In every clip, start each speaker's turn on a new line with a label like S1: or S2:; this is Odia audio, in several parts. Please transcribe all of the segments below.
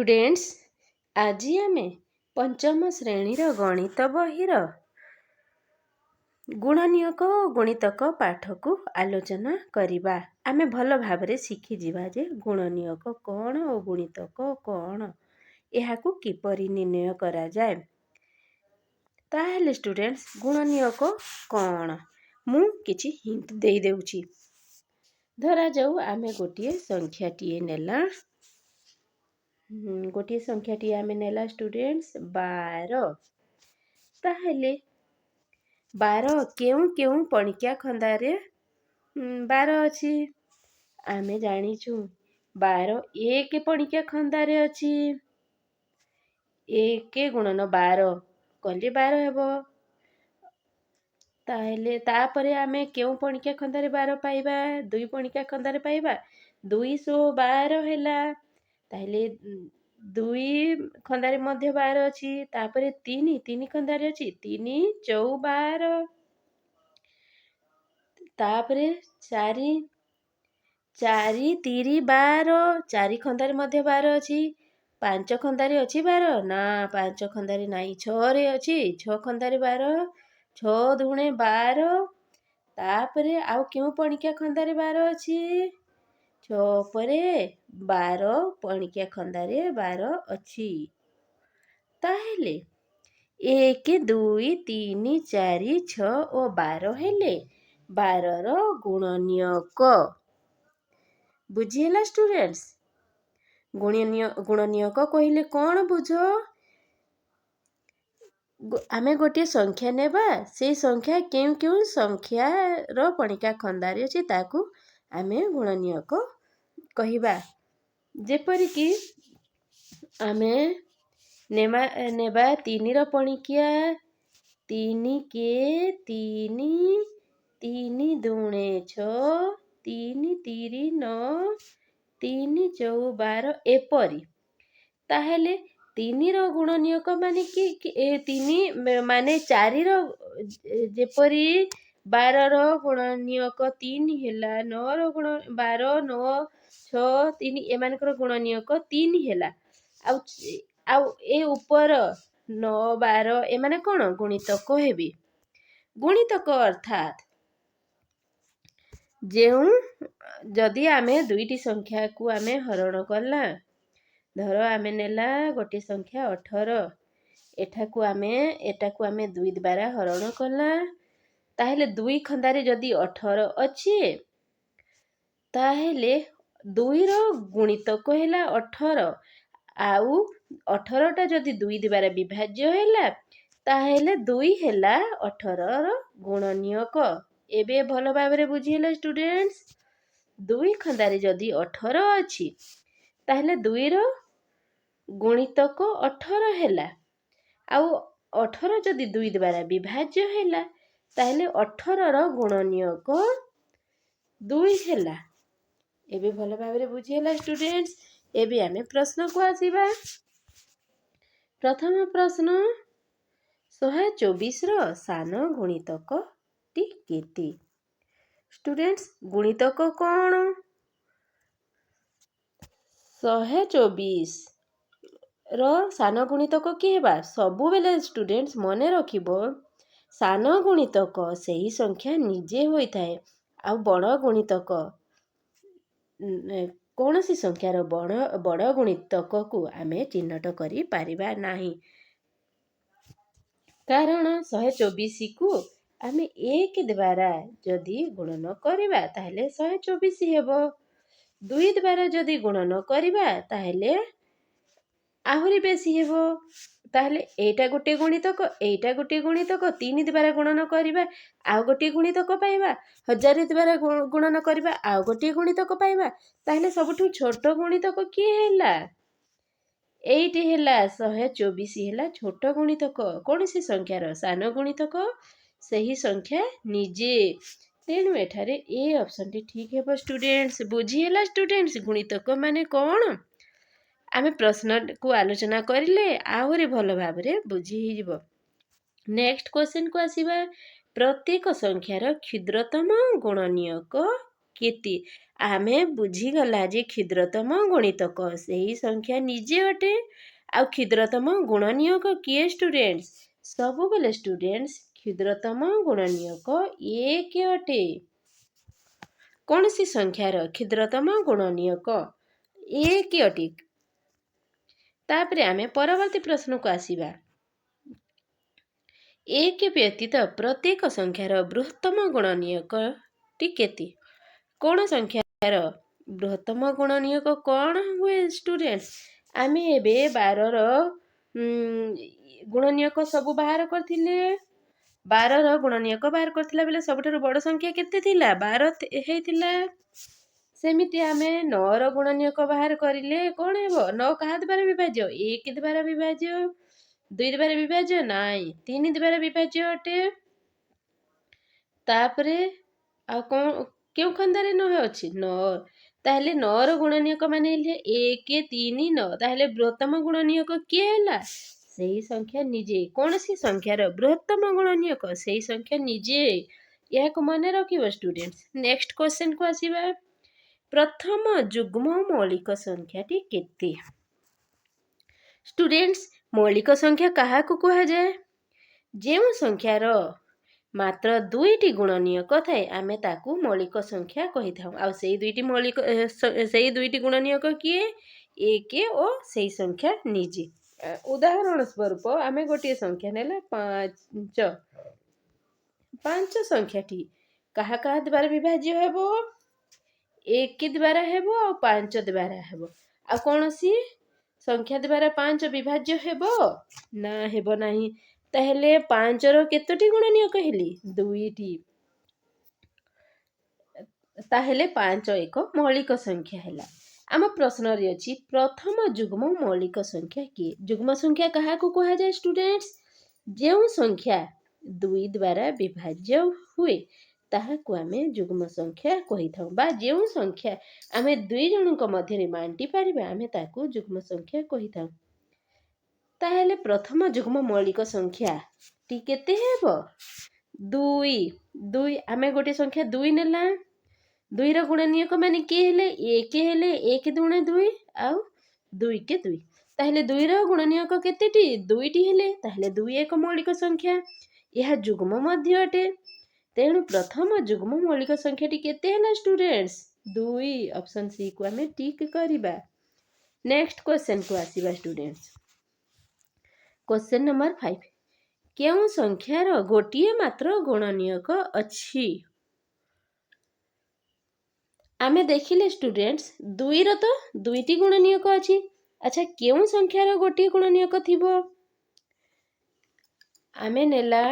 S1: स्टूडेंट्स आज आमे पंचम श्रेणीर गणित बहिर गुणनियक और गुणितक पाठ को आलोचना करिबा। आमे भल भाबरे शिखि जिबा जे गुणनियक कौन और गुणितक कौन एहाकू किपरि निर्णय करा जाए। ताहेले स्टूडेंट्स गुणनियक कौन मु किछि हिंट देई देउछि। धरा जाऊ आमे गोटिए संख्याटिए नेला आमे नेला स्टूडेंट्स 12। ताहेले 12 केउ केउ पणिकिया खंदारे 12 अछि आमे जानिछु। 12 एक पणिकिया खंदारे अछि। 1 गुणन 12 कले 12 हेबो। ताहेले तापरे आमे केउ पणिकिया खंदारे 12 पाइबा 2 पणिकिया खंदारे पाइबा 212 हेला। ताहेले 2 खंदारे मध्य 12 अछि। तापरे 3 खंदारे अछि 3 चौ 12। तापरे 4 तिरी 12 4 खंदारे मध्य 12 अछि। 5 खंदारे अछि 12 ना 5 खंदारे नाही 6 रे अछि 6 खंदारे 12 6 दुणे 12। तापरे आउ केउ पणिकिया खंदारे 12 अछि 6 परे 12 पणिकिया खंदारे 12 अछि। ताहेले 1 2 3 4 6 और 12 हेले 12 रो गुणनियक। बुझिहेला स्टूडेंट्स गुणनियक कहिले कौन बुझ आमे गोटे संख्या नेबा से संख्या केउ केउ संख्या रो पणिका खंदारे अछि ताकू आमे गुणनियक कहिबा। जेपरि कि आमे नेबा 3 रो पणिकिया 3 के 3 3 दुणे 6 3 तिरी 9 3 चौ 12 एपरि। ताहेले 3 रो गुणनियक माने कि 3 माने 4 रो जेपरि 12 रो गुणनियक 3 हेला 9 रो गुण 12 9 6 3 एमानकर गुणनियक 3 हेला। आउ ए ऊपर 9 12 एमाने कोन गुणितक हेबे। गुणितक अर्थात जेउ जदि आमे दुईटी संख्या को आमे हरण करला धर आमे नेला गोटे संख्या 18 एटाकू आमे 2 द्वारा हरण करला ताहेले 2 खंदारे जदि 18 अछि ताहेले 2 रो गुणितक हेला 18 आउ 18 टा जदि 2 द्वारा विभाज्य हेला ताहेले 2 हेला 18 रो गुणनियक। एबे भल भाबरे बुझिहेला स्टूडेंट्स 2 खंदारे जदि 18 अछि ताहेले 2 रो गुणितक 18 हेला आउ 18 जदि 2 द्वारा विभाज्य हेला ताहेले 18 रो गुणनियक 2 हेला। एबे भल भाबरे बुझिहेला स्टूडेंट्स। एबे आमे प्रश्न को आसीबा। प्रथम प्रश्न 124 रो सान गुणितक टी केते। स्टूडेंट्स गुणितक कौन 124 रो सान गुणितक कि हेबा सबु बेले स्टूडेंट्स मने रखिबो सान गुणितक सही संख्या निजे होई थाए आउ बड़ गुणितक कौनसी संख्यार बड़ गुणितक को आमे चिन्हट करि पारिबा नाही। कारण 124 को आमे 1 द्वारा जदि गुणन करिबा ताहेले 124 हेबो 2 द्वारा जदि गुणन करिबा ताहेले आहुरी बेसी हेबो। ताहेले एटा गोटे गुणितक 3 द्वारा गुणन करिबा आउ गोटे गुणितक पाइबा 1000 द्वारा गुणन करिबा आउ गोटे गुणितक पाइबा ताहेले सबठु छोट गुणितक कि हेला 8 हेला 124 हेला छोट गुणितक कौनसी संख्यार सान गुणितक सही संख्या निजे तेणु एठारे ए ऑप्शन टी ठीक हेबो स्टूडेंट्स। बुझिहेला स्टूडेंट्स गुणितक माने कौन आमे प्रश्न को आलोचना करिले आहुरी भल भाबरे बुझी हिजिबो। नेक्स्ट क्वेश्चन को आसीबा प्रत्येक संख्यार क्षुद्रतम गुणनियक କେତେ ଆମେ ବୁଝିଗଲା ଯେ କ୍ଷୁଦ୍ରତମ ଗୁଣିତକ ସେହି ସଂଖ୍ୟା ନିଜେ ଅଟେ। ଆଉ କ୍ଷୁଦ୍ରତମ ଗୁଣନୀୟକ କିଏ ଷ୍ଟୁଡେଣ୍ଟସ୍? ସବୁବେଳେ ଷ୍ଟୁଡେଣ୍ଟସ୍ କ୍ଷୁଦ୍ରତମ ଗୁଣନୀୟକ 1 ଅଟେ। କୌଣସି ସଂଖ୍ୟାର କ୍ଷୁଦ୍ରତମ ଗୁଣନୀୟକ 1 ଅଟେ। ତାପରେ ଆମେ ପରବର୍ତ୍ତୀ ପ୍ରଶ୍ନକୁ ଆସିବା। 1 ବ୍ୟତୀତ ପ୍ରତ୍ୟେକ ସଂଖ୍ୟାର ବୃହତ୍ତମ ଗୁଣନୀୟକଟି କେତେ? କୌଣସି ସଂଖ୍ୟାର ବୃହତ୍ତମ ଗୁଣନୀୟକ କ'ଣ ହୁଏ ଷ୍ଟୁଡେଣ୍ଟସ୍? ଆମେ ଏବେ 12ର ଗୁଣନୀୟକ ସବୁ ବାହାର କରିଥିଲେ। 12ର ଗୁଣନୀୟକ ବାହାର କରିଥିଲା ବେଳେ ସବୁଠାରୁ ବଡ଼ ସଂଖ୍ୟା କେତେ ଥିଲା? 12 ହେଇଥିଲା। ସେମିତି ଆମେ 9ର ଗୁଣନୀୟକ ବାହାର କରିଲେ କ'ଣ ହେବ? 9 କାହା ଦ୍ୱାରା ବିଭାଜ୍ୟ? 1 ଦ୍ୱାରା ବିଭାଜ୍ୟ। 2 ଦ୍ୱାରା ବିଭାଜ୍ୟ? ନାଇଁ, 3 ଦ୍ୱାରା ବିଭାଜ୍ୟ ଅଟେ। ତାପରେ ଆଉ କେଉଁ ଖଣ୍ଡରେ 9 ଅଛି? 9। ତାହେଲେ 9ର ଗୁଣନୀୟକ ମାନେ ହେଲେ 1, 3, 9। ତାହେଲେ ବୃହତ୍ତମ ଗୁଣନୀୟକ କିଏ ହେଲା? ସେହି ସଂଖ୍ୟା ନିଜେ। କୌଣସି ସଂଖ୍ୟାର ବୃହତ୍ତମ ଗୁଣନୀୟକ ସେହି ସଂଖ୍ୟା ନିଜେ। ଏହାକୁ ମନେ ରଖିବ ଷ୍ଟୁଡେଣ୍ଟସ୍। ନେକ୍ସଟ କ୍ୱେଶ୍ଚନକୁ ଆସିବା। ପ୍ରଥମ ଯୁଗ୍ମ ମୌଳିକ ସଂଖ୍ୟାଟି କେତେ? ଷ୍ଟୁଡେଣ୍ଟସ୍, ମୌଳିକ ସଂଖ୍ୟା କାହାକୁ କୁହାଯାଏ? ଯେଉଁ ସଂଖ୍ୟାର ମାତ୍ର 2ଟି ଗୁଣନୀୟକ ଥାଏ ଆମେ ତାକୁ ମୌଳିକ ସଂଖ୍ୟା କହିଥାଉ। ଆଉ ସେଇ ଦୁଇଟି ଗୁଣନୀୟକ କିଏ? 1 ଓ ସେଇ ସଂଖ୍ୟା ନିଜେ। ଉଦାହରଣ ସ୍ୱରୂପ ଆମେ ଗୋଟିଏ ସଂଖ୍ୟା ନେଲା 5। 5 ସଂଖ୍ୟାଟି କାହା କାହା ଦ୍ୱାରା ବିଭାଜ୍ୟ ହେବ? 1 ଦ୍ୱାରା ହେବ ଆଉ 5 ଦ୍ୱାରା ହେବ। ଆଉ କୌଣସି ସଂଖ୍ୟା ଦ୍ୱାରା 5 ବିଭାଜ୍ୟ ହେବ? ନା, ହେବ ନାହିଁ। ତାହେଲେ 5ର କେତୋଟି ଗୁଣନୀୟକ ହେଲେ? 2ଟି। ତାହେଲେ 5 ଏକ ମୌଳିକ ସଂଖ୍ୟା ହେଲା। ଆମ ପ୍ରଶ୍ନରେ ଅଛି ପ୍ରଥମ ଯୁଗ୍ମ ମୌଳିକ ସଂଖ୍ୟା କିଏ? ଯୁଗ୍ମ ସଂଖ୍ୟା କାହାକୁ କୁହାଯାଏ ଷ୍ଟୁଡେଣ୍ଟସ୍? ଯେଉଁ ସଂଖ୍ୟା 2 ଦ୍ୱାରା ବିଭାଜ୍ୟ ହୁଏ ତାହାକୁ ଆମେ ଯୁଗ୍ମ ସଂଖ୍ୟା କହିଥାଉ। ବା ଯେଉଁ ସଂଖ୍ୟା ଆମେ 2 ଜଣଙ୍କ ମଧ୍ୟରେ ବାଣ୍ଟି ପାରିବା ଆମେ ତାକୁ ଯୁଗ୍ମ ସଂଖ୍ୟା କହିଥାଉ। ତାହେଲେ ପ୍ରଥମ ଯୁଗ୍ମ ମୌଳିକ ସଂଖ୍ୟାଟି କେତେ ହେବ? 2। ଆମେ ଗୋଟିଏ ସଂଖ୍ୟା 2 ନେଲା। 2ର ଗୁଣନୀୟକ ମାନେ କିଏ ହେଲେ? 1 ହେଲେ। 1 ଦୁଣେ 2 ଆଉ 2 କେ 2। ତାହେଲେ 2ର ଗୁଣନୀୟକ କେତେଟି? 2ଟି ହେଲେ। ତାହେଲେ 2 ଏକ ମୌଳିକ ସଂଖ୍ୟା। ଏହା ଯୁଗ୍ମ ମଧ୍ୟ ଅଟେ। ତେଣୁ ପ୍ରଥମ ଯୁଗ୍ମ ମୌଳିକ ସଂଖ୍ୟାଟି କେତେ ହେଲା ଷ୍ଟୁଡେଣ୍ଟସ୍? 2। ଅପସନ୍ ସି କୁ ଆମେ ଟିକ୍ କରିବା। ନେକ୍ସଟ କ୍ୱେଶ୍ଚନକୁ ଆସିବା ଷ୍ଟୁଡେଣ୍ଟସ୍। Question number 5। କେଉଁ ସଂଖ୍ୟାର ଗୋଟିଏ ମାତ୍ର ଗୁଣନୀୟକ ଅଛି? ଆମେ ଦେଖିଲେ ଷ୍ଟୁଡେଣ୍ଟସ୍ 2ର ତ 2ଟି ଗୁଣନୀୟକ ଅଛି। ଆଚ୍ଛା, କେଉଁ ସଂଖ୍ୟାର ଗୋଟିଏ ଗୁଣନୀୟକ ଥିବ? ଆମେ ନେଲା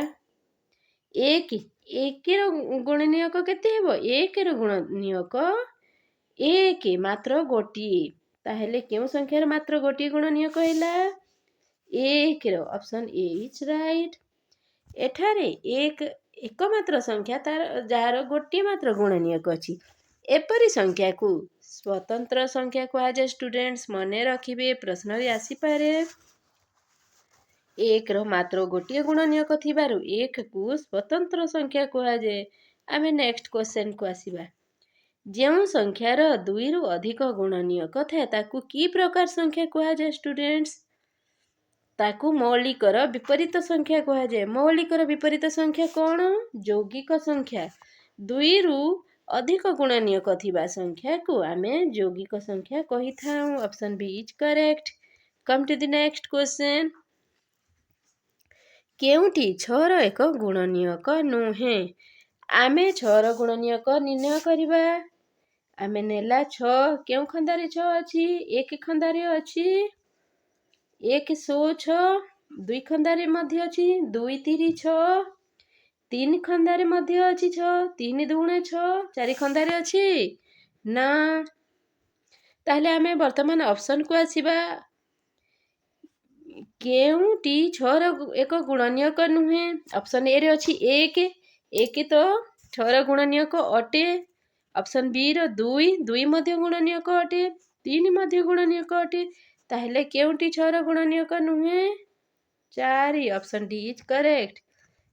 S1: 1। 1ର ଗୁଣନୀୟକ କେତେ ହେବ? 1ର ଗୁଣନୀୟକ 1, ମାତ୍ର ଗୋଟିଏ। ତାହେଲେ କେଉଁ ସଂଖ୍ୟାର ମାତ୍ର ଗୋଟିଏ ଗୁଣନୀୟକ ହେଲା? 1ର। Option A is right. ଏଠାରେ ଏକମାତ୍ର ସଂଖ୍ୟା ଯାହାର ଗୋଟିଏ ମାତ୍ର ଗୁଣନୀୟକ ଅଛି। ଏପରି ସଂଖ୍ୟାକୁ ସ୍ୱତନ୍ତ୍ର ସଂଖ୍ୟା କୁହାଯାଏ ଷ୍ଟୁଡେଣ୍ଟସ୍। ମନେ ରଖିବେ, ପ୍ରଶ୍ନରେ ଆସିପାରେ। 1ର ମାତ୍ର ଗୋଟିଏ ଗୁଣନୀୟକ ଥିବାରୁ 1କୁ ସ୍ୱତନ୍ତ୍ର ସଂଖ୍ୟା କୁହାଯାଏ। ଆମେ ନେକ୍ସଟ କ୍ୱେଶ୍ଚନକୁ ଆସିବା। ଯେଉଁ ସଂଖ୍ୟାର 2ରୁ ଅଧିକ ଗୁଣନୀୟକ ଥାଏ ତାକୁ କି ପ୍ରକାର ସଂଖ୍ୟା କୁହାଯାଏ ଷ୍ଟୁଡେଣ୍ଟସ୍? ତାକୁ ମୌଳିକର ବିପରୀତ ସଂଖ୍ୟା କୁହାଯାଏ। ମୌଳିକର ବିପରୀତ ସଂଖ୍ୟା କ'ଣ? ଯୌଗିକ ସଂଖ୍ୟା। 2ରୁ ଅଧିକ ଗୁଣନୀୟକ ଥିବା ସଂଖ୍ୟାକୁ ଆମେ ଯୌଗିକ ସଂଖ୍ୟା କହିଥାଉ। Option B is correct. Come to the next question. କେଉଁଟି 6ର ଏକ ଗୁଣନୀୟକ ନୁହେଁ? ଆମେ 6ର ଗୁଣନୀୟକ ନିର୍ଣ୍ଣୟ କରିବା। ଆମେ ନେଲା 6। କେଉଁ ଖଣ୍ଡରେ 6 ଅଛି? 1 ଖଣ୍ଡରେ ଅଛି। 1 ଶୋ 6। 2 ଖଣ୍ଡରେ ମଧ୍ୟ ଅଛି। 2 3 6। 3 ଖଣ୍ଡରେ ମଧ୍ୟ ଅଛି 6। 3 ଦୁଗୁଣେ 6। 4 ଖଣ୍ଡରେ ଅଛି? ନା। ତାହେଲେ ଆମେ ବର୍ତ୍ତମାନ ଅପସନକୁ ଆସିବା। କେଉଁଟି 6ର ଏକ ଗୁଣନୀୟକ ନୁହେଁ? ଅପସନ୍ ଏରେ ଅଛି 1। 1 ତ 6ର ଗୁଣନୀୟକ ଅଟେ। ଅପସନ୍ ବିର 2। 2 ମଧ୍ୟ ଗୁଣନୀୟକ ଅଟେ। 3 ମଧ୍ୟ ଗୁଣନୀୟକ ଅଟେ। ତାହେଲେ କେଉଁଟି 6ର ଗୁଣନୀୟକ ନୁହେଁ? 4। Option D is correct.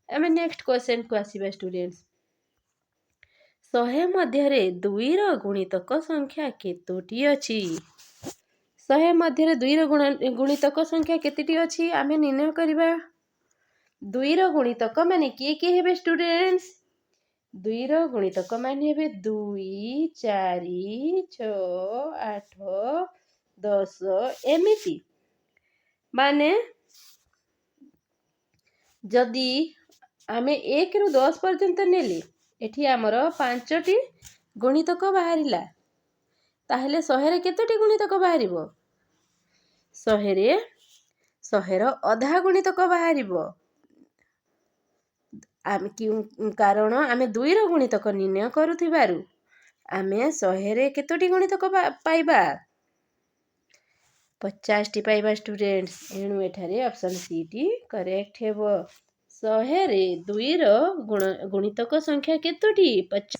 S1: ଆମେ ନେକ୍ସଟ କ୍ୱେଶ୍ଚନକୁ ଆସିବା ଷ୍ଟୁଡେଣ୍ଟସ୍। 100 ମଧ୍ୟରେ 2ର ଗୁଣିତକ ସଂଖ୍ୟା କେତୋଟି ଅଛି? 100 ମଧ୍ୟରେ 2ର ଗୁଣିତକ ସଂଖ୍ୟା କେତେଟି ଅଛି ଆମେ ନିର୍ଣ୍ଣୟ କରିବା। 2ର ଗୁଣିତକ ମାନେ କିଏ କିଏ ହେବେ ଷ୍ଟୁଡେଣ୍ଟସ୍? 2ର ଗୁଣିତକ ମାନେ ହେବେ 2, 4, 6, 8, 10 ଏମିତି। ମାନେ ଯଦି ଆମେ 1ରୁ 10 ପର୍ଯ୍ୟନ୍ତ ନେଲେ ଏଠି ଆମର 5ଟି ଗୁଣିତକ ବାହାରିଲା, ତାହେଲେ 100ରେ କେତୋଟି ଗୁଣିତକ ବାହାରିବ? 100ର ଅଧା ଗୁଣିତକ ବାହାରିବ। କାରଣ ଆମେ 2ର ଗୁଣିତକ ନିର୍ଣ୍ଣୟ କରୁଥିବାରୁ ଆମେ 100ରେ କେତୋଟି ଗୁଣିତକ ପାଇବା? 50ଟି ପାଇବା ଷ୍ଟୁଡେଣ୍ଟସ୍। ଏଣୁ ଏଠାରେ ଅପସନ୍ ସି ଟି କରେକ୍ଟ ହେବ। 100ରେ 2ର ଗୁଣିତକ ସଂଖ୍ୟା କେତୋଟି? 50।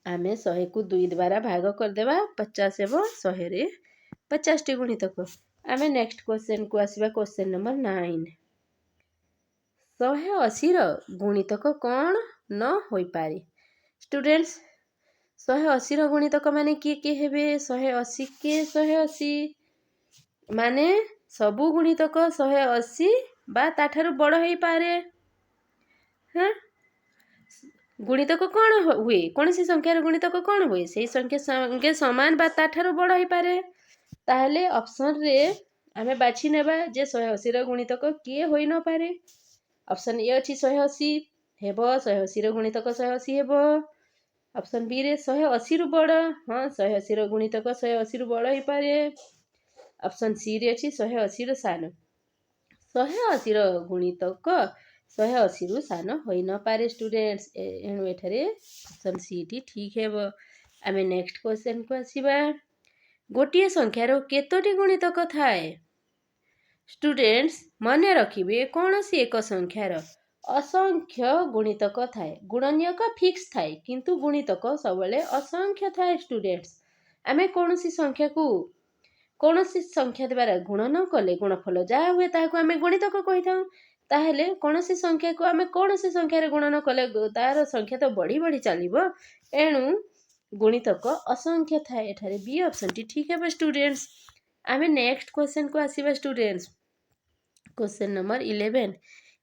S1: ଆମେ 100କୁ 2 ଦ୍ୱାରା ଭାଗ କରିଦେବା, 50 ହେବ। 100ରେ 50ଟି ଗୁଣିତକ। ଆମେ ନେକ୍ସଟ କ୍ୱେଶ୍ଚନକୁ ଆସିବା, କ୍ୱେଶ୍ଚନ ନମ୍ବର 9। 180ର ଗୁଣିତକ କ'ଣ ନ ହୋଇପାରେ? ଷ୍ଟୁଡେଣ୍ଟସ୍ 180ର ଗୁଣିତକ ମାନେ କିଏ କିଏ ହେବେ? 180 କେ 180 ମାନେ ସବୁ ଗୁଣିତକ 180 ବା ତାଠାରୁ ବଡ଼ ହେଇପାରେ। ଗୁଣିତକ କ'ଣ ହୁଏ? କୌଣସି ସଂଖ୍ୟାର ଗୁଣିତକ କ'ଣ ହୁଏ? ସେଇ ସଂଖ୍ୟା ସଙ୍ଗେ ସମାନ ବା ତାଠାରୁ ବଡ଼ ହେଇପାରେ। ତାହେଲେ ଅପସନରେ ଆମେ ବାଛି ନେବା ଯେ 180ର ଗୁଣିତକ କିଏ ହୋଇ ନପାରେ। ଅପସନ୍ ଏ ଅଛି 180 ହେବ, 180ର ଗୁଣିତକ 180 ହେବ। ଅପସନ୍ ବିରେ 180ରୁ ବଡ଼, ହଁ 180ର ଗୁଣିତକ 180ରୁ ବଡ଼ ହେଇପାରେ। ଅପସନ୍ ସିରେ ଅଛି 180ରୁ ସାନ, 180ର ଗୁଣିତକ 180ରୁ ସାନ ହୋଇନପାରେ ଷ୍ଟୁଡେଣ୍ଟସ୍। ଏଣୁ ଏଠାରେ ଅପସନ୍ ସି ଟି ଠିକ୍ ହେବ। ଆମେ ନେକ୍ସଟ କ୍ୱେଶ୍ଚନକୁ ଆସିବା। ଗୋଟିଏ ସଂଖ୍ୟାର କେତୋଟି ଗୁଣିତକ ଥାଏ? ଷ୍ଟୁଡେଣ୍ଟସ୍ ମନେ ରଖିବେ, କୌଣସି ଏକ ସଂଖ୍ୟାର ଅସଂଖ୍ୟ ଗୁଣିତକ ଥାଏ। ଗୁଣନୀୟକ ଫିକ୍ସ ଥାଏ, କିନ୍ତୁ ଗୁଣିତକ ସବୁବେଳେ ଅସଂଖ୍ୟ ଥାଏ ଷ୍ଟୁଡେଣ୍ଟସ୍। ଆମେ କୌଣସି ସଂଖ୍ୟାକୁ କୌଣସି ସଂଖ୍ୟା ଦ୍ୱାରା ଗୁଣ ନ କଲେ ଗୁଣଫଳ ଯାହା ହୁଏ ତାହାକୁ ଆମେ ଗୁଣିତକ କହିଥାଉ। ତାହେଲେ କୌଣସି ସଂଖ୍ୟାକୁ ଆମେ କୌଣସି ସଂଖ୍ୟାରେ ଗୁଣ ନ କଲେ ତାର ସଂଖ୍ୟା ତ ବଢ଼ି ବଢ଼ି ଚାଲିବ। ଏଣୁ ଗୁଣିତକ ଅସଂଖ୍ୟ ଥାଏ। ଏଠାରେ ବି ଅପସନ୍ଟି ଠିକ୍ ହେବ ଷ୍ଟୁଡେଣ୍ଟସ୍। ଆମେ ନେକ୍ସଟ କ୍ୱେଶ୍ଚନକୁ ଆସିବା ଷ୍ଟୁଡେଣ୍ଟସ୍। Question number 11।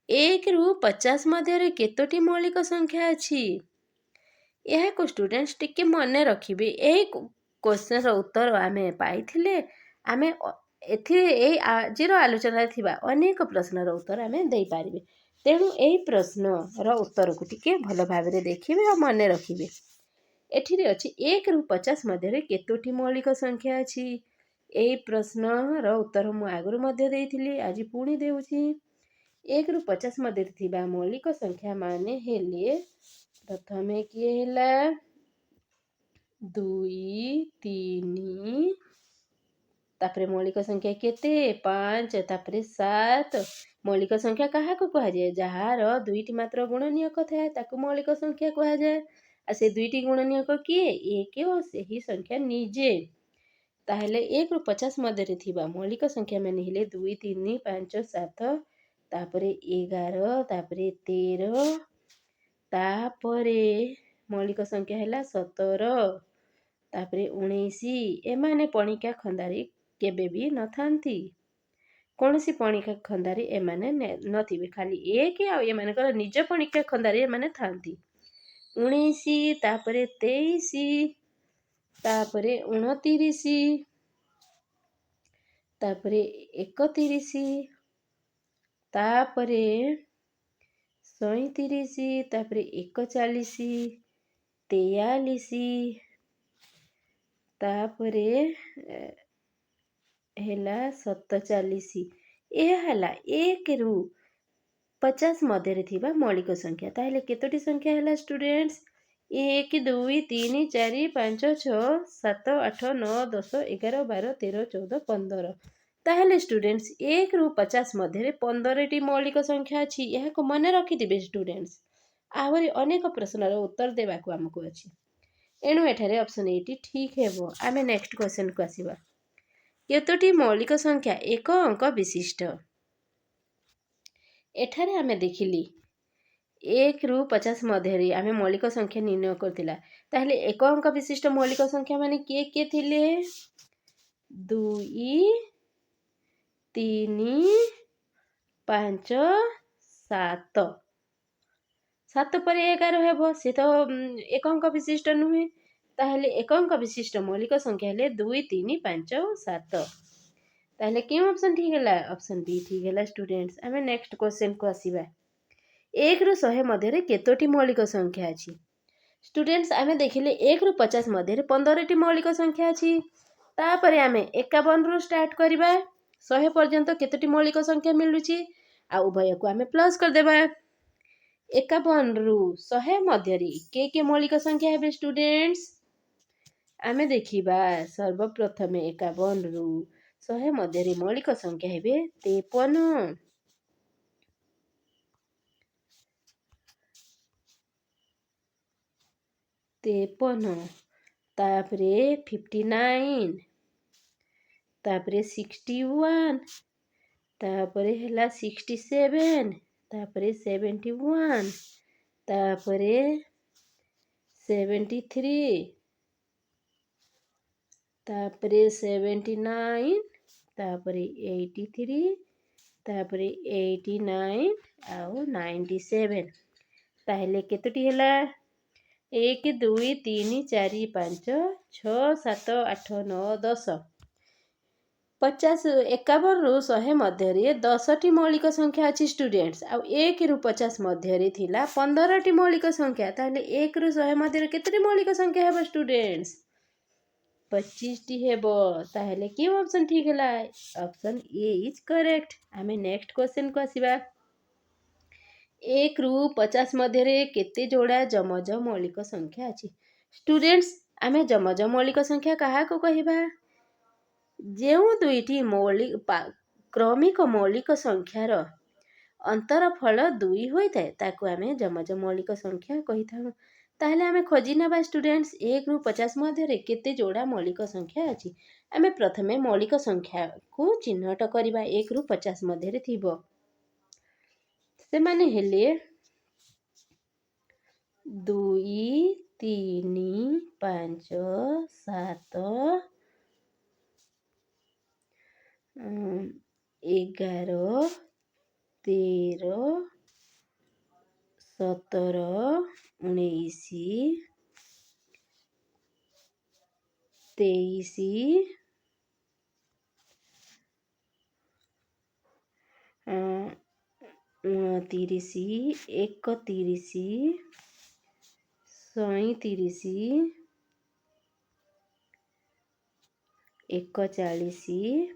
S1: 1ରୁ 50 ମଧ୍ୟରେ କେତୋଟି ମୌଳିକ ସଂଖ୍ୟା ଅଛି? ଏହାକୁ ଷ୍ଟୁଡେଣ୍ଟସ୍ ଟିକେ ମନେ ରଖିବେ। ଏହି କ୍ୱେଶ୍ଚନର ଉତ୍ତର ଆମେ ପାଇଥିଲେ ଆମେ ଏଥିରେ ଏଇ ଆଜିର ଆଲୋଚନାରେ ଥିବା ଅନେକ ପ୍ରଶ୍ନର ଉତ୍ତର ଆମେ ଦେଇପାରିବେ। ତେଣୁ ଏହି ପ୍ରଶ୍ନର ଉତ୍ତରକୁ ଟିକେ ଭଲ ଭାବରେ ଦେଖିବେ ଆଉ ମନେ ରଖିବେ। ଏଠିରେ ଅଛି 1ରୁ 50 ମଧ୍ୟରେ କେତୋଟି ମୌଳିକ ସଂଖ୍ୟା ଅଛି? ଏହି ପ୍ରଶ୍ନର ଉତ୍ତର ମୁଁ ଆଗରୁ ମଧ୍ୟ ଦେଇଥିଲି, ଆଜି ପୁଣି ଦେଉଛି। 1ରୁ 50 ମଧ୍ୟରେ ଥିବା ମୌଳିକ ସଂଖ୍ୟା ମାନେ ହେଲେ, ପ୍ରଥମେ କିଏ ହେଲା 2, 3, ତାପରେ ମୌଳିକ ସଂଖ୍ୟା କେତେ 5, ତାପରେ 7। ମୌଳିକ ସଂଖ୍ୟା କାହାକୁ କୁହାଯାଏ? ଯାହାର 2ଟି ମାତ୍ର ଗୁଣନୀୟକ ଥାଏ ତାକୁ ମୌଳିକ ସଂଖ୍ୟା କୁହାଯାଏ। ଆଉ ସେ 2ଟି ଗୁଣନୀୟକ କିଏ? 1 ଓ ସେହି ସଂଖ୍ୟା ନିଜେ। ତାହେଲେ 1ରୁ 50 ମଧ୍ୟରେ ଥିବା ମୌଳିକ ସଂଖ୍ୟା ମାନେ ହେଲେ 2, 3, 5, 7, ତାପରେ 11, ତାପରେ 13, ତାପରେ ମୌଳିକ ସଂଖ୍ୟା ହେଲା 17, ତାପରେ 19। ଏମାନେ ପଣିକିଆ ଖନ୍ଦାରେ କେବେ ବି ନଥାନ୍ତି। କୌଣସି ପଣିକିଆ ଖନ୍ଦାରେ ଏମାନେ ନଥିବେ, ଖାଲି 1 ଆଉ ଏମାନଙ୍କର ନିଜ ପଣିକିଆ ଖନ୍ଦାରେ ଏମାନେ ଥାନ୍ତି। 19, ତାପରେ 23, ତାପରେ 29, ତାପରେ 31, ତାପରେ 37, ତାପରେ 41, 43, ତାପରେ ହେଲା 47। ଏହା ହେଲା 1ରୁ 50 ମଧ୍ୟରେ ଥିବା ମୌଳିକ ସଂଖ୍ୟା। ତାହେଲେ କେତୋଟି ସଂଖ୍ୟା ହେଲା ଷ୍ଟୁଡେଣ୍ଟସ୍? 1, 2, 3, 4, 5, 6, 7, 8, 9, 10, 11, 12, 13, 14, 15। ତାହେଲେ ଷ୍ଟୁଡେଣ୍ଟସ୍ 1ରୁ 50 ମଧ୍ୟରେ 15ଟି ମୌଳିକ ସଂଖ୍ୟା ଅଛି। ଏହାକୁ ମନେ ରଖିଥିବେ ଷ୍ଟୁଡେଣ୍ଟସ୍। ଆହୁରି ଅନେକ ପ୍ରଶ୍ନର ଉତ୍ତର ଦେବାକୁ ଆମକୁ ଅଛି। ଏଣୁ ଏଠାରେ ଅପସନ୍ ଏଟି ଠିକ୍ ହେବ। ଆମେ ନେକ୍ସଟ କ୍ୱେଶ୍ଚନକୁ ଆସିବା। କେତୋଟି ମୌଳିକ ସଂଖ୍ୟା ଏକ ଅଙ୍କ ବିଶିଷ୍ଟ? ଏଠାରେ ଆମେ ଦେଖିଲି 1 ରୁ 50 ମଧ୍ୟରେ ଆମେ ମୌଳିକ ସଂଖ୍ୟା ନିର୍ଣ୍ଣୟ କରୁଥିଲା। ତାହେଲେ ଏକ ଅଙ୍କ ବିଶିଷ୍ଟ ମୌଳିକ ସଂଖ୍ୟା ମାନେ କିଏ କିଏ ଥିଲେ? 2, 3, 5, 7। 7 ପରେ 11 ହେବ, ସେ ତ ଏକ ଅଙ୍କ ବିଶିଷ୍ଟ ନୁହେଁ। ତାହେଲେ ଏକ ଅଙ୍କ ବିଶିଷ୍ଟ ମୌଳିକ ସଂଖ୍ୟା ହେଲେ 2, 3, 5 ଓ 7। ତାହେଲେ କେଉଁ ଅପସନ୍ ଠିକ୍ ହେଲା? ଅପସନ୍ ବି ଠିକ୍ ହେଲା ଷ୍ଟୁଡେଣ୍ଟସ୍। ଆମେ ନେକ୍ସଟ କ୍ୱେଶ୍ଚନକୁ ଆସିବା। 1 ରୁ 100 ମଧ୍ୟରେ କେତୋଟି ମୌଳିକ ସଂଖ୍ୟା ଅଛି? ଷ୍ଟୁଡେଣ୍ଟସ୍ ଆମେ ଦେଖିଲେ 1 ରୁ 50 ମଧ୍ୟରେ 15ଟି ମୌଳିକ ସଂଖ୍ୟା ଅଛି। ତାପରେ ଆମେ 51 ରୁ ଷ୍ଟାର୍ଟ କରିବା। 100 ପର୍ଯ୍ୟନ୍ତ କେତୋଟି ମୌଳିକ ସଂଖ୍ୟା ମିଳୁଛି? ଆଉ ଉଭୟକୁ ଆମେ ପ୍ଲସ୍ କରିଦେବା। 51 ରୁ 100 ମଧ୍ୟରେ କିଏ ମୌଳିକ ସଂଖ୍ୟା ହେବେ ଷ୍ଟୁଡେଣ୍ଟସ୍? ଆମେ ଦେଖିବା ସର୍ବପ୍ରଥମେ 51 ରୁ 100 ମଧ୍ୟରେ ମୌଳିକ ସଂଖ୍ୟା ହେବେ 53। ତାପରେ 59, ତାପରେ 61, ତାପରେ ହେଲା 67, ତାପରେ 71, ତାପରେ 73, ତାପରେ 79, ତାପରେ 83, ତାପରେ 89 ଆଉ 97। ତାହେଲେ କେତୋଟି ହେଲା? 1, 2, 3, 4, 5, 6, 7, 8, 9, 10। 51 ରୁ 100 ମଧ୍ୟରେ 10ଟି ମୌଳିକ ସଂଖ୍ୟା ଅଛି ଷ୍ଟୁଡେଣ୍ଟସ୍। ଆଉ 1 ରୁ 50 ମଧ୍ୟରେ ଥିଲା 15ଟି ମୌଳିକ ସଂଖ୍ୟା। ତାହେଲେ 1 ରୁ 100 ମଧ୍ୟରେ କେତୋଟି ମୌଳିକ ସଂଖ୍ୟା ହେବ ଷ୍ଟୁଡେଣ୍ଟସ୍? 25ଟି ହେବ। ତାହେଲେ କେଉଁ ଅପସନ୍ ଠିକ୍ ହେଲା? Option A is correct. ଆମେ ନେକ୍ସଟ କ୍ୱେଶ୍ଚନକୁ ଆସିବା। 1 ରୁ 50 ମଧ୍ୟରେ କେତେ ଯୋଡ଼ା ଯମଜ ମୌଳିକ ସଂଖ୍ୟା ଅଛି? ଷ୍ଟୁଡେଣ୍ଟସ୍ ଆମେ ଯମଜ ମୌଳିକ ସଂଖ୍ୟା କାହାକୁ କହିବା? ଯେଉଁ ଦୁଇଟି କ୍ରମିକ ମୌଳିକ ସଂଖ୍ୟାର ଅନ୍ତରଫଳ 2 ହୋଇଥାଏ ତାକୁ ଆମେ ଯମଜ ମୌଳିକ ସଂଖ୍ୟା କହିଥାଉ। ତାହେଲେ ଆମେ ଖୋଜି ନେବା ଷ୍ଟୁଡେଣ୍ଟସ୍ 1 ରୁ 50 ମଧ୍ୟରେ କେତେ ଯୋଡ଼ା ମୌଳିକ ସଂଖ୍ୟା ଅଛି। ଆମେ ପ୍ରଥମେ ମୌଳିକ ସଂଖ୍ୟାକୁ ଚିହ୍ନଟ କରିବା 1 ରୁ 50 ମଧ୍ୟରେ ଥିବ। ସେମାନେ ହେଲେ 2, 3, 5, 7, 11, 13, 17, 19, 23, 29, 31, 37, 41,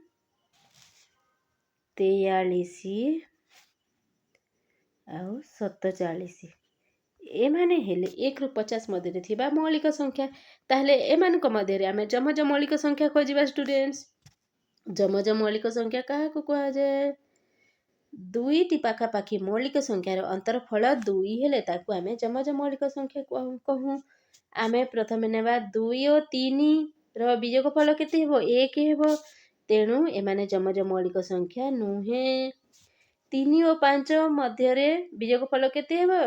S1: 43 ଆଉ 47। ଏମାନେ ହେଲେ 1 ରୁ 50 ମଧ୍ୟରେ ଥିବା ମୌଳିକ ସଂଖ୍ୟା। ତାହେଲେ ଏମାନଙ୍କ ମଧ୍ୟରେ ଆମେ ଯମଜ ମୌଳିକ ସଂଖ୍ୟା ଖୋଜିବା ଷ୍ଟୁଡେଣ୍ଟସ୍। ଯମଜ ମୌଳିକ ସଂଖ୍ୟା କାହାକୁ କୁହାଯାଏ? ଦୁଇଟି ପାଖାପାଖି ମୌଳିକ ସଂଖ୍ୟାର ଅନ୍ତରଫଳ 2 ହେଲେ ତାକୁ ଆମେ ଯମଜ ମୌଳିକ ସଂଖ୍ୟା କହୁ। ଆମେ ପ୍ରଥମେ ନେବା 2 ଓ 3 ର ବିଯୋଗଫଳ କେତେ ହେବ? 1 ହେବ। ତେଣୁ ଏମାନେ ଯମଜ ମୌଳିକ ସଂଖ୍ୟା ନୁହେଁ। 3 ଓ 5 ମଧ୍ୟରେ ବିଯୋଗଫଳ କେତେ ହେବ?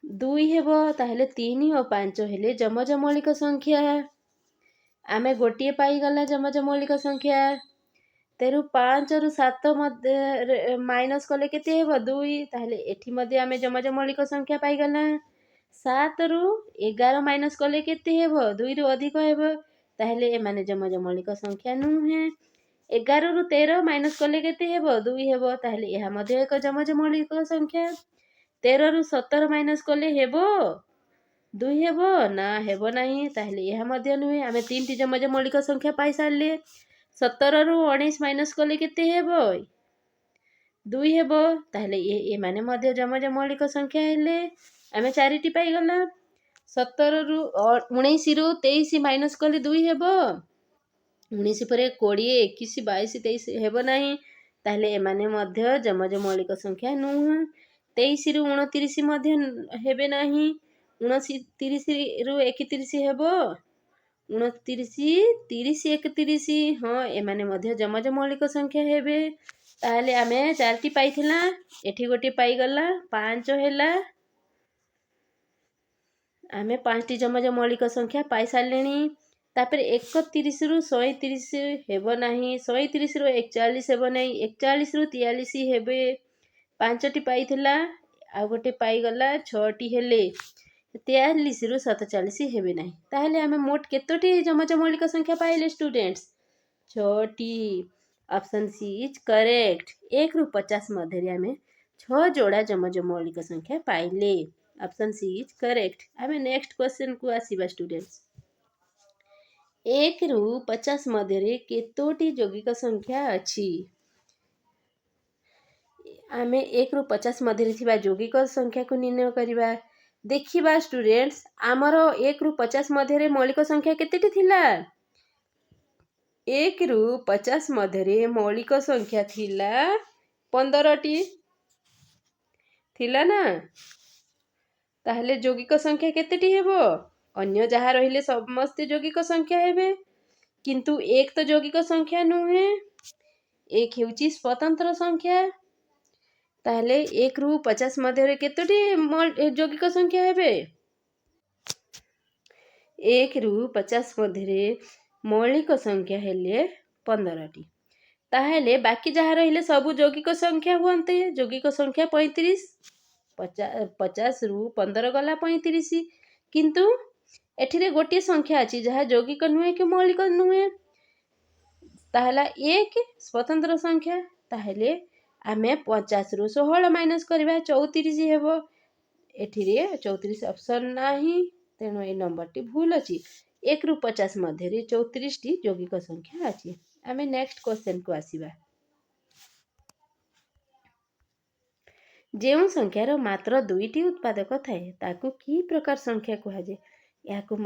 S1: 2 ହେବ। ତାହେଲେ 3 ଓ 5 ହେଲେ ଯମଜ ମୌଳିକ ସଂଖ୍ୟା। ଆମେ ଗୋଟିଏ ପାଇଗଲା ଯମଜ ମୌଳିକ ସଂଖ୍ୟା। ତେଣୁ 5 ରୁ 7 ମଧ୍ୟରେ ମାଇନସ୍ କଲେ କେତେ ହେବ? 2। ତାହେଲେ ଏଠି ମଧ୍ୟ ଆମେ ଯମଜ ମୌଳିକ ସଂଖ୍ୟା ପାଇଗଲା। 7 ରୁ 11 ମାଇନସ୍ କଲେ କେତେ ହେବ? 2 ରୁ ଅଧିକ ହେବ। ତାହେଲେ ଏମାନେ ଯମଜ ମୌଳିକ ସଂଖ୍ୟା ନୁହେଁ। 11 ରୁ 13 ମାଇନସ୍ କଲେ କେତେ ହେବ? 2 ହେବ। ତାହେଲେ ଏହା ମଧ୍ୟ ଏକ ଯମଜ ମୌଳିକ ସଂଖ୍ୟା। 13 ରୁ 17 ମାଇନସ୍ କଲେ ହେବ? 2 ହେବ? ନା, ହେବ ନାହିଁ। ତାହେଲେ ଏହା ମଧ୍ୟ ନୁହେଁ। ଆମେ 3ଟି ଯମଜ ମୌଳିକ ସଂଖ୍ୟା ପାଇସାରିଲେ। 17 ରୁ 19 ମାଇନସ୍ କଲେ କେତେ ହେବ? 2 ହେବ। ତାହେଲେ ଏମାନେ ମଧ୍ୟ ଯମଜ ମୌଳିକ ସଂଖ୍ୟା ହେଲେ। ଆମେ 4ଟି ପାଇଗଲା। 19 ରୁ 23 ମାଇନସ୍ କଲେ 2 ହେବ। 19 ପରେ 20, 21, 22, 23 ହେବ ନାହିଁ। ତାହେଲେ ଏମାନେ ମଧ୍ୟ ଯମଜ ମୌଳିକ ସଂଖ୍ୟା ନୁହଁ। 23 ରୁ 29 ମଧ୍ୟ ହେବେ ନାହିଁ। 29 ରୁ 31 ହେବ। 29, 30, 31, ହଁ ଏମାନେ ମଧ୍ୟ ଯମଜ ମୌଳିକ ସଂଖ୍ୟା ହେବେ। ताहले आमे 4टी पाइथिला एठी गोटी पाइगला 5 ହେଲା आमे 5टी जमज मौलिक संख्या पाई सारलेनी तापर 31 रु 130 हेबो नाही 130 रु 41 हेबो नाही 41 रु 43 हेबे 5टी पाइथिला आ गोटे पाइगला 6टी हेले 43 रु 47 हेबे नाही ताहले आमे मोट केतोटी जमज मौलिक संख्या पाइले स्टूडेंट्स 6टी ऑप्शन सी इज करेक्ट 1 रु 50 मध्यरे आमे 6 जोड़ा जमज मौलिक संख्या पाइले ऑप्शन सी इज करेक्ट आमे नेक्स्ट क्वेश्चन को आसीबा स्टूडेंट्स 1 रु 50 मध्यरे केतोटी यौगिक संख्या अछि आमे 1 रु 50 मध्यरे थिबा यौगिक संख्या को निर्णय करिबा देखिबा स्टूडेंट्स आमरो 1 रु 50 मध्यरे मौलिक संख्या केतेटी थिला 1 रु 50 मध्यरे मौलिक संख्या थिला 15टी थिला ना ताहले यौगिक संख्या केतेटी हेबो अन्य जहा रहिले समस्त यौगिक संख्या हेबे किंतु एक तो यौगिक संख्या नुहे एक हेउची स्वतंत्र संख्या ताहले 1 रु 50 मध्यरे केतोटी यौगिक संख्या हेबे 1 रु 50 मध्यरे मौलिक संख्या हेले 15टी ताहले बाकी जहा रहिले सब यौगिक संख्या हुअन्ते यौगिक संख्या 35 50 रु 15 गला 35 किंतु एठिरे गोटे संख्या अछि जहा यौगिक नुहे कि मौलिक नुहे ताहला एक स्वतंत्र संख्या ताहले आमे 50 रु 16 माइनस करबा 34 हेबो एठिरे 34 ऑप्शन नाही तेनो ए नंबर टी भूल अछि 1 रु 50 मध्यरे 34 टी यौगिक संख्या अछि आमे नेक्स्ट क्वेश्चन को आसीबा जेउ संख्यार मात्र 2टी उत्पादक थाए ताकू की प्रकार संख्या कुहाजे याकू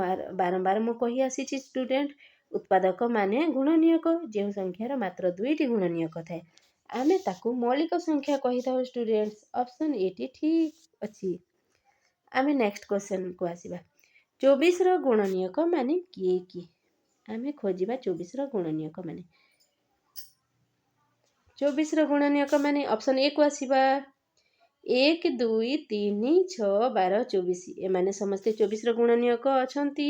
S1: बारंबार मु कहि आसीछि स्टूडेंट उत्पादक माने गुणनीयक जेउ संख्यार मात्र 2टी गुणनीयक थाए आमे ताकू मौलिक संख्या कहि थाउ स्टूडेंट्स ऑप्शन ए टी ठीक अछि आमे नेक्स्ट क्वेश्चन को आसीबा 24 रो गुणनीयक माने की आमे खोजिबा 24 रो गुणनीयक माने 24 रो गुणनीयक माने ऑप्शन ए को आसीबा 1 2 3 6 12 24 एमाने समस्ते 24 रो गुणनीयक अछंती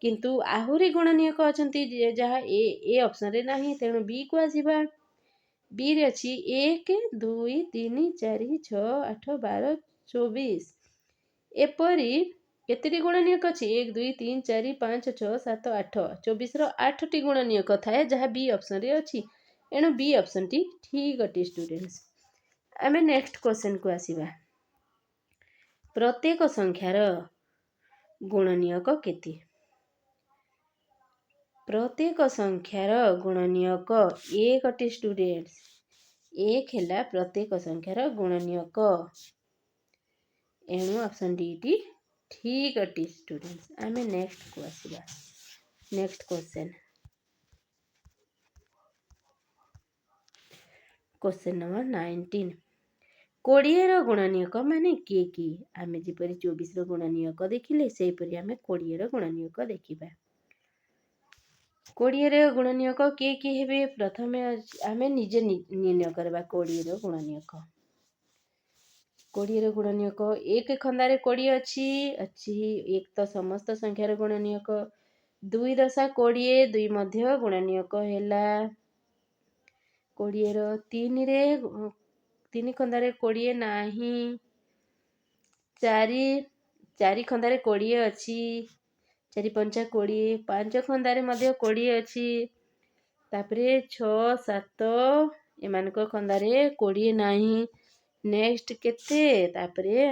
S1: किंतु आहुरी गुणनीयक अछंती जहा ए ऑप्शन रे नाही तेणु बी को आसीबा बी रे अछि 1 2 3 4 6 8 12 24 एपरी केतेटी गुणनीयक अछि 1 2 3 4 5 6 7 8 24 रो 8टी गुणनीयक थाए जहा बी ऑप्शन रे अछि एणु बी ऑप्शन टी ठीक अटी स्टूडेंट्स आमे नेक्स्ट क्वेश्चन को आसीबा प्रत्येक संख्यार गुणनीयक केते प्रत्येक संख्यार गुणनीयक 1 अटी स्टूडेंट्स 1 हेला प्रत्येक संख्यार गुणनीयक एणु ऑप्शन डी टी ठीक अटी स्टूडेंट्स आमे नेक्स्ट को आसीबा नेक्स्ट क्वेश्चन नंबर 19 20 रो गुणनीयक माने की आमे जेपरि 24 रो गुणनीयक देखिले सेहि परि आमे 20 रो गुणनीयक देखिबा 20 रो गुणनीयक की हेबे प्रथमे आमे निजे निर्णय करबा 20 रो गुणनीयक 20 रो गुणनीयक एक खंडारे 20 अछि एक तो समस्त संख्यार गुणनीयक 2 दशा 20 2 मध्य गुणनीयक हेला 20 रो 3 रे 3 खंडारे 20 नाही 4 खंडारे 20 अछि 4 पंचा 20 5 खंडारे मध्य 20 अछि तापरे 6 7 एमानको खंडारे 20 नाही नेक्स्ट केते तापरे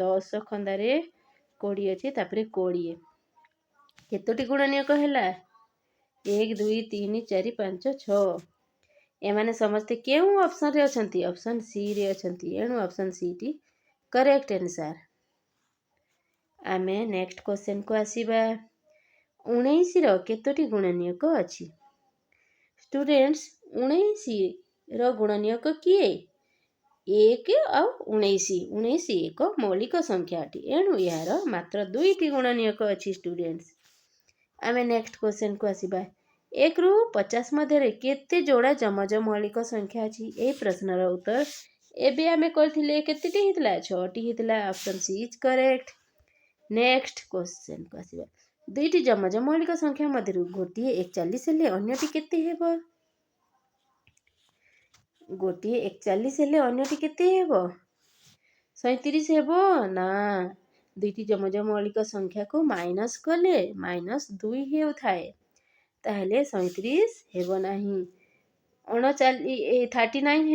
S1: 10 खंडारे 20 अछि तापरे 20 केतोटी गुणनीयक हेला 1 2 3 4 5 6 एमाने समस्ते केउ ऑप्शन रे अछंती ऑप्शन सी रे अछंती एणु ऑप्शन सी टी करेक्ट आंसर आमे नेक्स्ट क्वेश्चन को आसीबा 19 रो केतोटी गुणनीयक अछि स्टूडेंट्स 19 रो गुणनीयक किए 1 और 19 एक मौलिक संख्या अटी एणु यार मात्र 2टी गुणनीयक अछि स्टूडेंट्स आमे नेक्स्ट क्वेश्चन को आसीबा 1 ରୁ 50 ମଧ୍ୟରେ କେତେ ଯୋଡ଼ା ଯମଜ ମୌଳିକ ସଂଖ୍ୟା ଅଛି? ଏହି ପ୍ରଶ୍ନର ଉତ୍ତର ଏବେ ଆମେ କରିଥିଲେ କେତେଟି ହେଇଥିଲା? 6ଟି ହେଇଥିଲା। Option C is correct. Next କ୍ୱେଶ୍ଚନକୁ ଆସିବା। ଦୁଇଟି ଯମଜ ମୌଳିକ ସଂଖ୍ୟା ମଧ୍ୟରୁ ଗୋଟିଏ 41 ହେଲେ ଅନ୍ୟଟି କେତେ ହେବ? ଗୋଟିଏ 41 ହେଲେ ଅନ୍ୟଟି କେତେ ହେବ? 37 ହେବ ନା। ଦୁଇଟି ଯମଜ ମୌଳିକ ସଂଖ୍ୟାକୁ ମାଇନସ୍ କଲେ -2 ହେଉଥାଏ। ତାହେଲେ 37 ହେବ ନାହିଁ। 39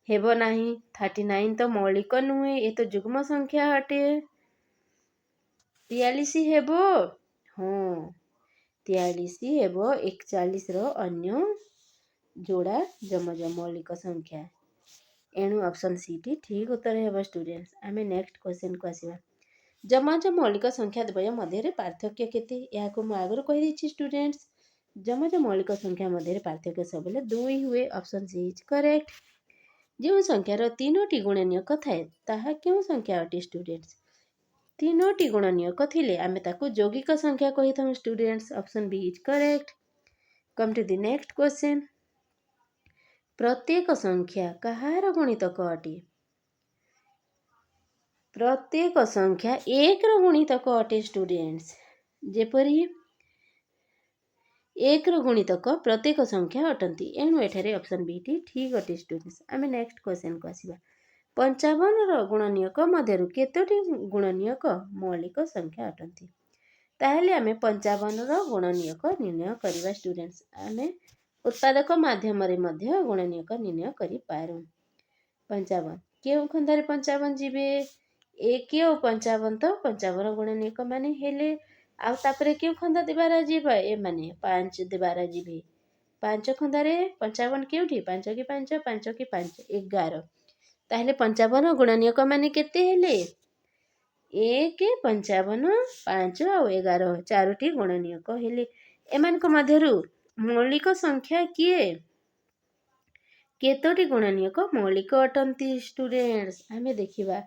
S1: ହେବ ନାହିଁ। 39 ତ ମୌଳିକ ନୁହେଁ, ଏ ତ ଯୁଗ୍ମ ସଂଖ୍ୟା ଅଟେ। 43 ହେବ? ହଁ, 43 ହେବ 41ର ଅନ୍ୟ ଯୋଡ଼ା ଯମଜ ମୌଳିକ ସଂଖ୍ୟା। ଏଣୁ ଅପସନ୍ ସି ଟି ଠିକ୍ ଉତ୍ତର ହେବ ଷ୍ଟୁଡେଣ୍ଟସ୍। ଆମେ ନେକ୍ସଟ କ୍ୱେଶ୍ଚନକୁ ଆସିବା। ଯମଜ ମୌଳିକ ସଂଖ୍ୟା ଦ୍ୱୟ ମଧ୍ୟରେ ପାର୍ଥକ୍ୟ କେତେ? ଏହାକୁ ମୁଁ ଆଗରୁ କହିଦେଇଛି ଷ୍ଟୁଡେଣ୍ଟସ୍। ଯମଜ ମୌଳିକ ସଂଖ୍ୟା ମଧ୍ୟରେ ପାର୍ଥକ୍ୟ ସବୁବେଳେ 2 ହୁଏ। Option C is correct. ଯେଉଁ ସଂଖ୍ୟାର 3ଟି ଗୁଣନୀୟକ ଥାଏ ତାହା କେଉଁ ସଂଖ୍ୟା ଅଟେ ଷ୍ଟୁଡେଣ୍ଟସ୍? 3ଟି ଗୁଣନୀୟକ ଥିଲେ ଆମେ ତାକୁ ଯୌଗିକ ସଂଖ୍ୟା କହିଥାଉ students. Option B is correct. Come to the next question. ପ୍ରତ୍ୟେକ ସଂଖ୍ୟା କାହାର ଗୁଣିତକ ଅଟେ? ପ୍ରତ୍ୟେକ ସଂଖ୍ୟା 1ର ଗୁଣିତକ ଅଟେ ଷ୍ଟୁଡେଣ୍ଟସ୍। ଯେପରି 1ର ଗୁଣିତକ ପ୍ରତ୍ୟେକ ସଂଖ୍ୟା ଅଟନ୍ତି। ଏଣୁ ଏଠାରେ ଅପସନ୍ ବି ଟି ଠିକ୍ ଅଟେ ଷ୍ଟୁଡେଣ୍ଟସ୍। ଆମେ ନେକ୍ସଟ କ୍ୱେଶ୍ଚନକୁ ଆସିବା। 55ର ଗୁଣନୀୟକ ମଧ୍ୟରୁ କେତୋଟି ଗୁଣନୀୟକ ମୌଳିକ ସଂଖ୍ୟା ଅଟନ୍ତି? ତାହେଲେ ଆମେ 55ର ଗୁଣନୀୟକ ନିର୍ଣ୍ଣୟ କରିବା ଷ୍ଟୁଡେଣ୍ଟସ୍। ଆମେ ଉତ୍ପାଦକ ମାଧ୍ୟମରେ ମଧ୍ୟ ଗୁଣନୀୟକ ନିର୍ଣ୍ଣୟ କରିପାରୁ। 55 କେଉଁ ଖଣ୍ଡରେ 55 ଯିବେ? 1 ଆଉ 55 ତ 55 ଗୁଣନୀୟକ ମାନେ ହେଲେ, ଆଉ ତାପରେ କେଉଁ ଖଣ୍ଡ ଦେବାର ଯିବ? ଏମାନେ 5 ଦେବାର ଯିବେ। 5 ଖଣ୍ଡରେ 55 କେଉଁଠି? 5 କି 5 5 କି 5 11। ତାହେଲେ 55 ଗୁଣନୀୟକ ମାନେ କେତେ ହେଲେ? 1 55 5 ଆଉ 11 4ଟି ଗୁଣନୀୟକ ହେଲେ। ଏମାନଙ୍କ ମଧ୍ୟରୁ ମୌଳିକ ସଂଖ୍ୟା କିଏ? କେତୋଟି ଗୁଣନୀୟକ ମୌଳିକ ଅଟନ୍ତି ଷ୍ଟୁଡେଣ୍ଟସ୍? ଆମେ ଦେଖିବା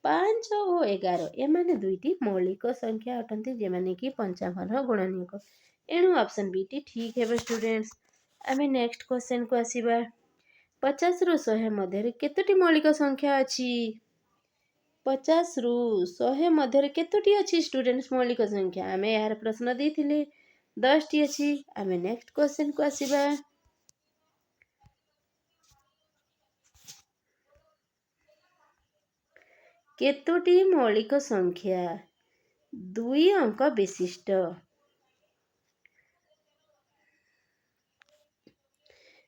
S1: 5 ଓ 11 ଏମାନେ ଦୁଇଟି ମୌଳିକ ସଂଖ୍ୟା ଅଟନ୍ତି, ଯେମାନେ କି 55ର ଗୁଣନୀୟକ। ଏଣୁ ଅପସନ୍ ବି ଟି ଠିକ୍ ହେବ ଷ୍ଟୁଡେଣ୍ଟସ୍। ଆମେ ନେକ୍ସଟ କ୍ୱେଶ୍ଚନକୁ ଆସିବା। 50ରୁ 100 ମଧ୍ୟରେ କେତୋଟି ମୌଳିକ ସଂଖ୍ୟା ଅଛି? 50ରୁ 100 ମଧ୍ୟରେ କେତୋଟି ଅଛି ଷ୍ଟୁଡେଣ୍ଟସ୍ ମୌଳିକ ସଂଖ୍ୟା? ଆମେ ଏହାର ପ୍ରଶ୍ନ ଦେଇଥିଲେ 10ଟି ଅଛି। ଆମେ ନେକ୍ସଟ କ୍ୱେଶ୍ଚନକୁ ଆସିବା। କେତୋଟି ମୌଳିକ ସଂଖ୍ୟା 2 ଅଙ୍କ ବିଶିଷ୍ଟ?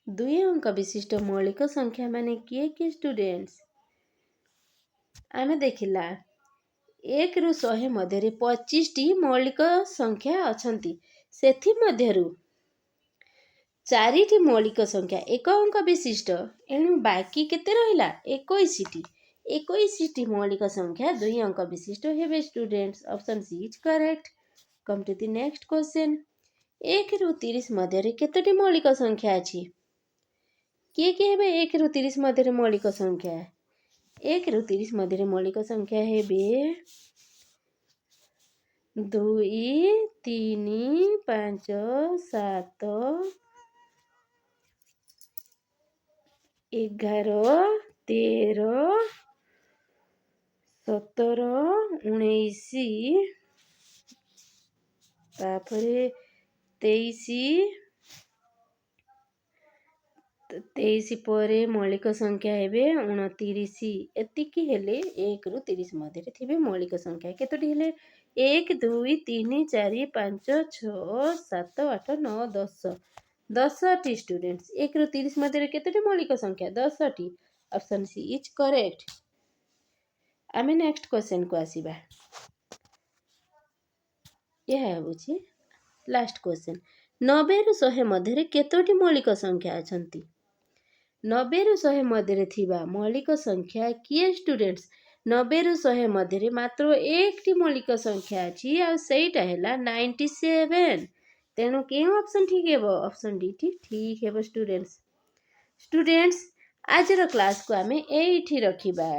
S1: 2 ଅଙ୍କ ବିଶିଷ୍ଟ ମୌଳିକ ସଂଖ୍ୟା ମାନେ କିଏ କିଏ ଷ୍ଟୁଡେଣ୍ଟସ୍? ଆମେ ଦେଖିଲା 1ରୁ 100 ମଧ୍ୟରେ 25ଟି ମୌଳିକ ସଂଖ୍ୟା ଅଛନ୍ତି। ସେଥିମଧ୍ୟରୁ 4ଟି ମୌଳିକ ସଂଖ୍ୟା 1 ଅଙ୍କ ବିଶିଷ୍ଟ। ଏଣୁ ବାକି କେତେ ରହିଲା? 21ଟି। 21ଟି ମୌଳିକ ସଂଖ୍ୟା 2 ଅଙ୍କ ବିଶିଷ୍ଟ ହେବେ students. Option C is correct. Come to the next question. 1ରୁ 30 ମଧ୍ୟରେ କେତୋଟି ମୌଳିକ ସଂଖ୍ୟା ଅଛି? କିଏ କିଏ ହେବେ 1ରୁ 30 ମଧ୍ୟରେ ମୌଳିକ ସଂଖ୍ୟା? 1ରୁ 30 ମଧ୍ୟରେ ମୌଳିକ ସଂଖ୍ୟା ହେବେ 2 3 5 7 11 13 17 19 ତାପରେ 23 ପରେ ମୌଳିକ ସଂଖ୍ୟା ହେବେ 29। ଏତିକି ହେଲେ 1ରୁ 30 ମଧ୍ୟରେ ଥିବେ ମୌଳିକ ସଂଖ୍ୟା। କେତୋଟି ହେଲେ? 1 2 3 4 5 6 7 8 9 10। 10ଟି ଷ୍ଟୁଡେଣ୍ଟସ୍। 1ରୁ 30 ମଧ୍ୟରେ କେତୋଟି ମୌଳିକ ସଂଖ୍ୟା? 10ଟି। Option C is correct. ଆମେ ନେକ୍ସଟ କ୍ୱେଶ୍ଚନକୁ ଆସିବା। ଏହା ହେଉଛି ଲାଷ୍ଟ କ୍ୱେଶ୍ଚନ। 90ରୁ 100 ମଧ୍ୟରେ କେତୋଟି ମୌଳିକ ସଂଖ୍ୟା ଅଛନ୍ତି? 90ରୁ 100 ମଧ୍ୟରେ ଥିବା ମୌଳିକ ସଂଖ୍ୟା କିଏ ଷ୍ଟୁଡେଣ୍ଟସ୍? 90ରୁ 100 ମଧ୍ୟରେ ମାତ୍ର 1ଟି ମୌଳିକ ସଂଖ୍ୟା ଅଛି, ଆଉ ସେଇଟା ହେଲା 97। ତେଣୁ କେଉଁ ଅପସନ୍ ଠିକ୍ ହେବ? ଅପସନ୍ ଡି ଠିକ୍ ହେବ ଷ୍ଟୁଡେଣ୍ଟସ୍। ଷ୍ଟୁଡେଣ୍ଟସ୍, ଆଜିର କ୍ଲାସ୍କୁ ଆମେ ଏଇଠି ରଖିବା।